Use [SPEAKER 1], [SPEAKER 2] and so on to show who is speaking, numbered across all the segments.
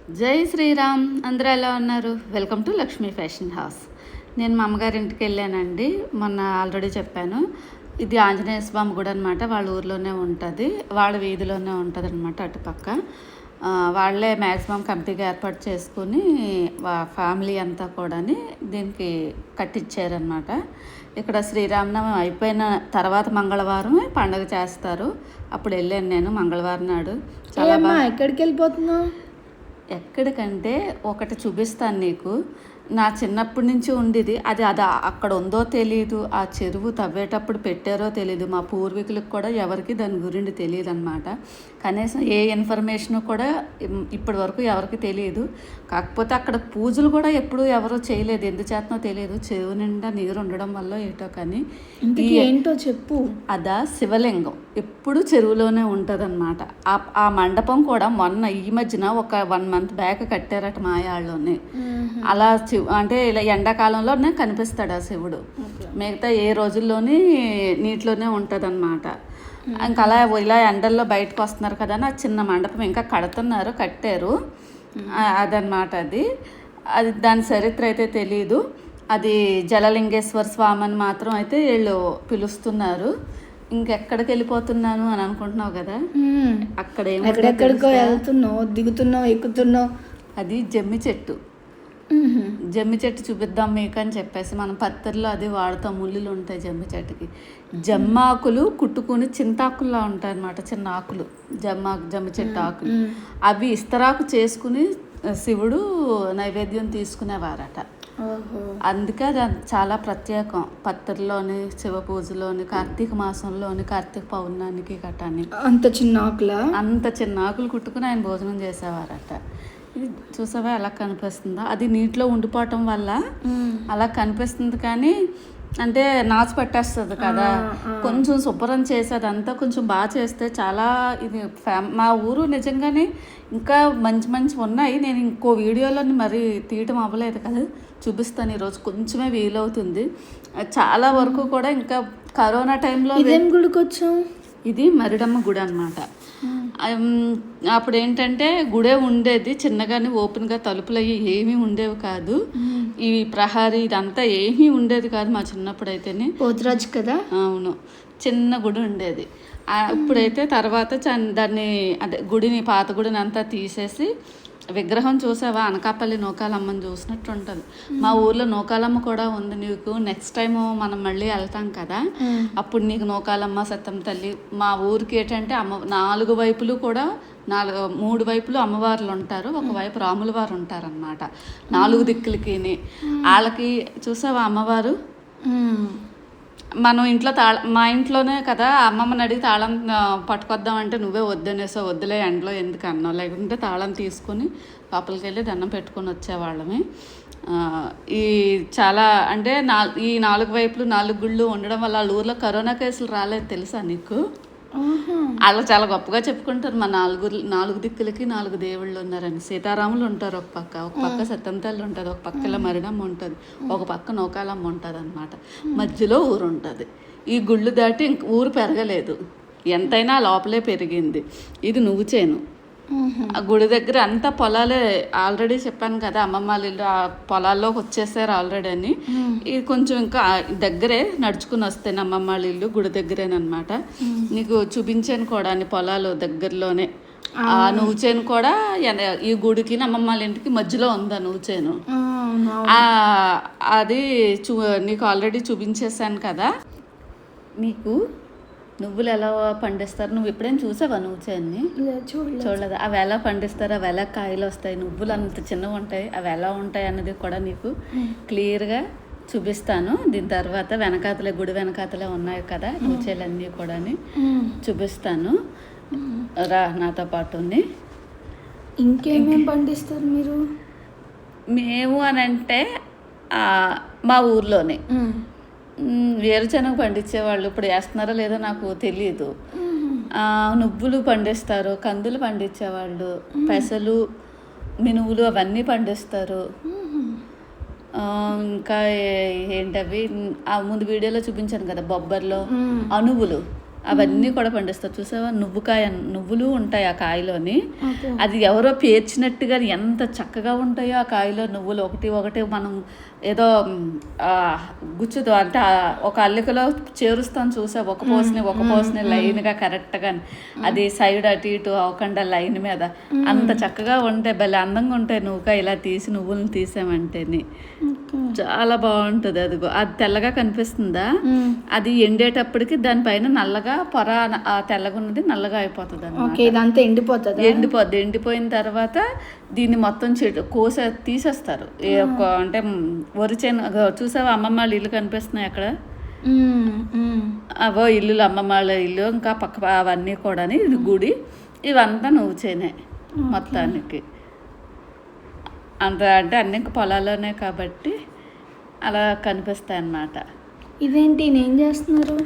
[SPEAKER 1] జై శ్రీరామ్. అందరూ ఎలా ఉన్నారు? Welcome to Lakshmi fashion house. నేను మా అమ్మగారి ఇంటికి వెళ్ళానండి. మొన్న ఆల్రెడీ చెప్పాను. ఇది ఆంజనేయ స్వామి గుడి అనమాట. వాళ్ళ ఊర్లోనే ఉంటుంది, వాళ్ళ వీధిలోనే ఉంటుంది అనమాట. అటుపక్క వాళ్ళే మ్యాక్సిమం కమిటీగా ఏర్పాటు చేసుకుని ఫ్యామిలీ అంతా కూడా దీనికి కట్టించారనమాట. ఇక్కడ శ్రీరామనవమి అయిపోయిన తర్వాత మంగళవారం పండుగ చేస్తారు. అప్పుడు వెళ్ళాను నేను మంగళవారం నాడు.
[SPEAKER 2] చాలా బాగా. ఎక్కడికి వెళ్ళిపోతున్నావు?
[SPEAKER 1] ఎక్కడికంటే ఒకటి చూపిస్తాను నీకు. నా చిన్నప్పటి నుంచి ఉండేది అది అక్కడ ఉందో తెలియదు. ఆ చెరువు తవ్వేటప్పుడు పెట్టారో తెలియదు. మా పూర్వీకులకు కూడా ఎవరికి దాని గురించి తెలియదు అనమాట. కనీసం ఏ ఇన్ఫర్మేషన్ కూడా ఇప్పటి వరకు ఎవరికి తెలియదు. కాకపోతే అక్కడ పూజలు కూడా ఎప్పుడు ఎవరో చేయలేదు. ఎందుచేతనో తెలియదు. చెరువు నిండా నీరు ఉండడం వల్ల ఏటో కానీ
[SPEAKER 2] ఏంటో చెప్పు.
[SPEAKER 1] అదా శివలింగం ఎప్పుడు చెరువులోనే ఉంటుంది అనమాట. ఆ మండపం కూడా మొన్న ఈ మధ్యన ఒక 1 month బ్యాక్ కట్టారట మాయాళ్ళలోనే. అలా అంటే ఇలా ఎండాకాలంలోనే కనిపిస్తాడు ఆ శివుడు. మిగతా ఏ రోజుల్లోని నీటిలోనే ఉంటుంది అనమాట. ఇంకా అలా ఇలా ఎండల్లో బయటకు వస్తున్నారు కదా అని చిన్న మండపం ఇంకా కట్టారు అదనమాట. అది దాని చరిత్ర అయితే తెలీదు. అది జలలింగేశ్వర స్వామి అని మాత్రం అయితే వీళ్ళు పిలుస్తున్నారు. ఇంకెక్కడికి వెళ్ళిపోతున్నాను అని అనుకుంటున్నావు కదా. అక్కడ
[SPEAKER 2] ఎక్కడెక్కడికో వెళ్తున్నావు, దిగుతున్నావు, ఎక్కుతున్నావు.
[SPEAKER 1] అది జమ్మి చెట్టు. జమ్మి చెట్టు చూపిద్దాం మీకు అని చెప్పేసి మనం పత్తర్లో అది వాడతాం. ముళ్ళులు ఉంటాయి జమ్మి చెట్టుకి. జమ్మాకులు కుట్టుకుని చింతాకుల్లా ఉంటాయి అన్నమాట. చిన్న ఆకులు జమ్మి చెట్టు ఆకులు. అవి ఇస్తరాకు చేసుకుని శివుడు నైవేద్యం తీసుకునేవారట. అందుకే అది చాలా ప్రత్యేకం. పత్తర్లోని శివ పూజలోని కార్తీక మాసంలోని కార్తీక పౌర్ణానికి కట్టాని
[SPEAKER 2] అంత చిన్న
[SPEAKER 1] ఆకులు కుట్టుకుని ఆయన భోజనం చేసేవారట. ఇది చూసావా ఎలా కనిపిస్తుందో. అది నీటిలో ఉండిపోవటం వల్ల అలా కనిపిస్తుంది. కానీ అంటే నాచు పట్టేస్తుంది కదా. కొంచెం శుభ్రం చేసేది అంతా కొంచెం బాగా చేస్తే చాలా ఇది మా ఊరు నిజంగానే ఇంకా మంచి ఉన్నాయి. నేను ఇంకో వీడియోలో మరి తీయటం అవ్వలేదు కదా, చూపిస్తాను. ఈరోజు కొంచెమే వీలవుతుంది. చాలా వరకు కూడా ఇంకా కరోనా టైంలో
[SPEAKER 2] గుడికి వచ్చాం.
[SPEAKER 1] ఇది మరిడమ్మ గుడి అనమాట. అప్పుడు ఏంటంటే గుడే ఉండేది చిన్నగానే, ఓపెన్గా తలుపులు అయ్యి ఏమీ ఉండేవి కాదు. ఈ ప్రహారీ ఇదంతా ఏమీ ఉండేది కాదు మా చిన్నప్పుడు అయితేనే.
[SPEAKER 2] పోతురాజు కదా.
[SPEAKER 1] అవును, చిన్న గుడి ఉండేది. ఇప్పుడైతే తర్వాత దాన్ని అదే గుడిని, పాత గుడిని అంతా తీసేసి విగ్రహం చూసావా, అనకాపల్లి నూకాలమ్మని చూసినట్టు ఉంటుంది. మా ఊర్లో నూకాలమ్మ కూడా ఉంది. నీకు నెక్స్ట్ టైం మనం మళ్ళీ వెళ్తాం కదా, అప్పుడు నీకు నూకాలమ్మ, సత్తం తల్లి. మా ఊరికి ఏంటంటే 4 వైపులు కూడా 3 వైపులు అమ్మవార్లు ఉంటారు. ఒకవైపు రాముల వారు ఉంటారనమాట. 4 దిక్కులకి వాళ్ళకి చూసావా అమ్మవారు. మనం ఇంట్లో మా ఇంట్లోనే కదా, అమ్మమ్మని అడిగి తాళం పట్టుకొద్దామంటే నువ్వే వద్దనేసో, వద్దులే ఎండలో ఎందుకు అన్నావు. లేకుంటే తాళం తీసుకొని లోపలికి వెళ్ళి దండం పెట్టుకొని వచ్చేవాళ్ళమే. ఈ చాలా అంటే ఈ 4 వైపులు 4 గుళ్ళు ఉండడం వల్ల వాళ్ళ ఊర్లో కరోనా కేసులు రాలేదు తెలుసా నీకు. అలా చాలా గొప్పగా చెప్పుకుంటారు. మా 4 దిక్కులకి 4 దేవుళ్ళు ఉన్నారని. సీతారాములు ఉంటారు ఒక పక్క సత్యం తల్లి ఉంటుంది, ఒక పక్కలో మరిడమ్మ ఉంటుంది, ఒక పక్క నూకాలమ్మ ఉంటుంది అనమాట. మధ్యలో ఊరు ఉంటుంది. ఈ గుళ్ళు దాటి ఊరు పెరగలేదు, ఎంతైనా లోపలే పెరిగింది. ఇది నువ్వు చేను. ఆ గుడి దగ్గర అంతా పొలాలే. ఆల్రెడీ చెప్పాను కదా అమ్మమ్మ వాళ్ళు ఇల్లు ఆ పొలాల్లోకి వచ్చేసారు ఆల్రెడీ అని. ఇది కొంచెం ఇంకా దగ్గరే నడుచుకుని వస్తాను. అమ్మమ్మ వాళ్ళ ఇల్లు గుడి దగ్గరేనమాట. నీకు చూపించాను కూడా అన్ని పొలాలు దగ్గరలోనే. ఆ నువ్వు చేను కూడా ఈ గుడికి అమ్మమ్మ వాళ్ళ ఇంటికి మధ్యలో ఉంది ఆ నువ్వు చేను. అది నీకు ఆల్రెడీ చూపించేసాను కదా. నీకు నువ్వులు ఎలా పండిస్తారు నువ్వు ఎప్పుడైనా చూసావా? నువ్వు చేన్ని చూడలేదు. అవి ఎలా పండిస్తారు, అవి ఎలా కాయలు వస్తాయి, నువ్వులు అంత చిన్నవి ఉంటాయి, అవి ఎలా ఉంటాయి అన్నది కూడా నీకు క్లియర్గా చూపిస్తాను. దీని తర్వాత వెనకాతలే గుడి వెనకాతలే ఉన్నాయి కదా నువ్వుచేలన్నీ కూడా చూపిస్తాను. రా నాతో పాటు.
[SPEAKER 2] ఇంకేమేమి పండిస్తారు మీరు?
[SPEAKER 1] మేము అని అంటే మా ఊర్లోనే వేరుశనగ పండించేవాళ్ళు. ఇప్పుడు వేస్తున్నారో లేదో నాకు తెలియదు. నువ్వులు పండిస్తారు, కందులు పండించేవాళ్ళు, పెసలు, మినువులు అవన్నీ పండిస్తారు. ఇంకా ఏంటవి ముందు వీడియోలో చూపించాను కదా బొబ్బర్లో, అనువులు అవన్నీ కూడా పండిస్తారు. చూసావా నువ్వులు ఉంటాయి ఆ కాయలోని.
[SPEAKER 2] ఓకే.
[SPEAKER 1] అది ఎవరో పేర్చినట్టుగా ఎంత చక్కగా ఉంటాయో ఆ కాయలో నువ్వులు ఒకటి మనం ఏదో గుచ్చుతో అంటే ఒక అల్లికలో చేరుస్తాం చూసా, ఒక పోసని లైన్గా కరెక్ట్గా, అది సైడ్ అటు ఇటు అవ్వకుండా లైన్ మీద అంత చక్కగా ఉంటాయి. భలే అందంగా ఉంటాయి. ఇలా తీసి నువ్వులను తీసామంటేని చాలా బాగుంటుంది. అదిగో అది తెల్లగా కనిపిస్తుందా, అది ఎండేటప్పటికి దానిపైన నల్లగా పొర తెల్లగా ఉన్నది నల్లగా అయిపోతుంది
[SPEAKER 2] ఇదంతా ఎండిపోతుంది.
[SPEAKER 1] ఎండిపోయిన తర్వాత దీన్ని మొత్తం తీసేస్తారు. అంటే వరి చేను చూసావా, అమ్మమ్మ వాళ్ళ ఇల్లు కనిపిస్తున్నాయి అక్కడ, అవో ఇల్లులు అమ్మమ్మ వాళ్ళ ఇల్లు, ఇంకా పక్క అవన్నీ కూడా ఇది గుడి, ఇవంతా నువ్వు చేనే మొత్తానికి. అంత అంటే అన్ని పొలాల్లోనే కాబట్టి అలా కనిపిస్తాయి అన్నమాట.
[SPEAKER 2] ఇదేంటి ఏం చేస్తున్నారు?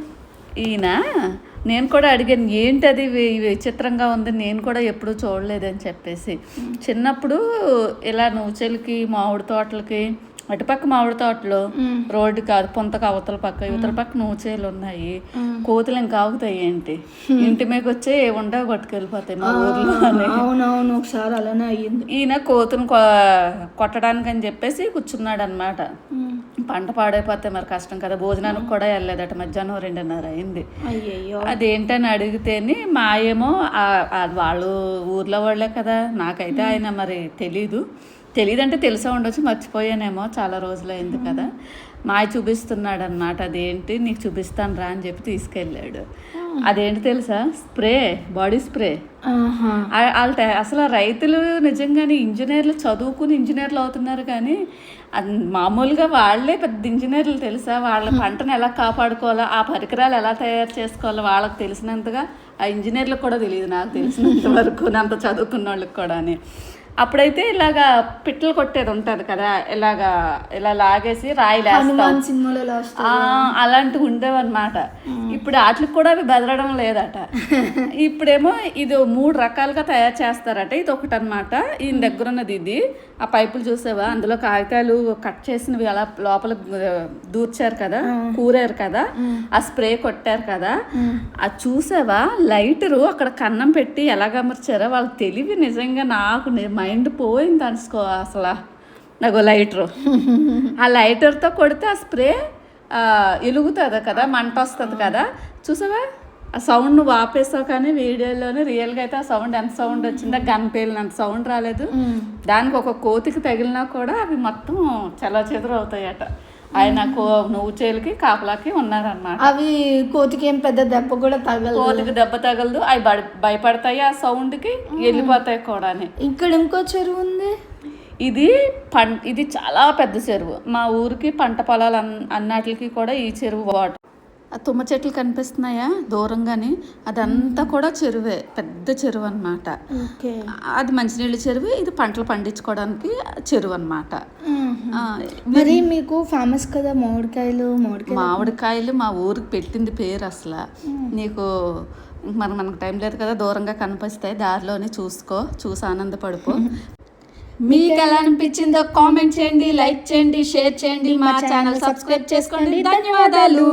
[SPEAKER 1] ఈయన నేను కూడా అడిగాను, ఏంటది విచిత్రంగా ఉంది, నేను కూడా ఎప్పుడూ చూడలేదని చెప్పేసి. చిన్నప్పుడు ఇలా నువ్వుచెలకి మామిడి తోటలకి, అటుపక్క మామిడి తోటలు, రోడ్డు కాదు పొంతకు అవతల పక్క ఇవతల పక్క నువ్వుచేలు ఉన్నాయి. కోతులు ఇంకా ఆగుతాయి ఏంటి, ఇంటి మీద వచ్చి ఉండగా కొట్టుకెళ్ళిపోతాయి మా ఊర్లో.
[SPEAKER 2] అవునవును, ఒకసారి అలానే అయ్యింది.
[SPEAKER 1] ఈయన కోతును కొట్టడానికి అని చెప్పేసి కూర్చున్నాడు అనమాట. పంట పాడైపోతే మరి కష్టం కదా, భోజనానికి కూడా వెళ్ళలేదట. మధ్యాహ్నం 2:30 అయింది. అదేంటని అడిగితేనే మా ఏమో వాళ్ళు ఊర్లో వాళ్ళే కదా, నాకైతే ఆయన మరి తెలీదంటే తెలిసే ఉండొచ్చు, మర్చిపోయానేమో, చాలా రోజులైంది కదా. మాయ చూపిస్తున్నాడు అనమాట. అదేంటి నీకు చూపిస్తాను రా అని చెప్పి తీసుకెళ్ళాడు. అదేంటి తెలుసా, స్ప్రే, బాడీ స్ప్రే. అసలు రైతులు నిజంగానే ఇంజనీర్లు చదువుకుని ఇంజనీర్లు అవుతున్నారు, కానీ మామూలుగా వాళ్ళే పెద్ద ఇంజనీర్లు తెలుసా. వాళ్ళ పంటను ఎలా కాపాడుకోవాలో, ఆ పరికరాలు ఎలా తయారు చేసుకోవాలో వాళ్ళకి తెలిసినంతగా ఆ ఇంజనీర్లకు కూడా తెలియదు, నాకు తెలిసినంత వరకు, అంత చదువుకున్న వాళ్ళకి కూడా. అప్పుడైతే ఇలాగా పిట్టలు కొట్టేది ఉంటుంది కదా, ఇలా లాగేసి రాయిలేస్తాం, అలాంటివి ఉండేవన్నమాట. ఇప్పుడు వాటికి కూడా అవి బెదరడం లేదట. ఇప్పుడేమో ఇది 3 రకాలుగా తయారు చేస్తారట. ఇది ఒకటి అనమాట. ఈయన దగ్గర ఉన్నది ఇది. ఆ పైపులు చూసావా, అందులో కాగితాలు కట్ చేసినవి అలా లోపల దూర్చారు కదా, కూరారు కదా, ఆ స్ప్రే కొట్టారు కదా, అది చూసావా, లైటరు అక్కడ కన్నం పెట్టి ఎలా గమర్చారో వాళ్ళకి తెలివి నిజంగా. నాకు మైండ్ పోయింది అనుకో అసలు. నాకు లైటరు, ఆ లైటర్తో కొడితే ఆ స్ప్రే ఎలుగుతుంది కదా, మంట వస్తుంది కదా. చూసావా, ఆ సౌండ్ నువ్వు ఆపేసావు, కానీ వీడియోలోనే రియల్గా అయితే ఆ సౌండ్ ఎంత సౌండ్ వచ్చిందో, గన్ పేలినంత సౌండ్ రాలేదు. దానికి ఒక కోతికి తగిలినా కూడా అవి మొత్తం చెదరు అవుతాయట. ఆయన నువ్వుచేలకి కాపలాకి ఉన్నారన్నమాట.
[SPEAKER 2] అవి కోతికి ఏం పెద్ద దెబ్బ కూడా తగలదు,
[SPEAKER 1] కోతికి దెబ్బ తగలదు, అవి భయపడతాయి ఆ సౌండ్కి, వెళ్ళిపోతాయి కూడా.
[SPEAKER 2] ఇక్కడ ఇంకో చెరువు ఉంది.
[SPEAKER 1] ఇది చాలా పెద్ద చెరువు. మా ఊరికి పంట పొలాలు అన్నిటికి కూడా ఈ చెరువు వాటర్. ఆ తుమ్మ చెట్లు కనిపిస్తున్నాయా దూరంగాని, అదంతా కూడా చెరువే, పెద్ద చెరువు అనమాట. అది మంచినీళ్ళ చెరువు, ఇది పంటలు పండించుకోవడానికి చెరువు అనమాట.
[SPEAKER 2] మరి మీకు ఫేమస్ కదా మామిడికాయలు.
[SPEAKER 1] మా ఊరికి పెట్టింది పేరు అసలు. నీకు మనకు టైం లేదు కదా, దూరంగా కనిపిస్తాయి, దారిలోనే చూసి ఆనందపడిపో. మీకు ఎలా అనిపించిందో కామెంట్ చేయండి, లైక్ చేయండి, షేర్ చేయండి, మా ఛానల్ సబ్స్క్రైబ్ చేసుకోండి. ధన్యవాదాలు.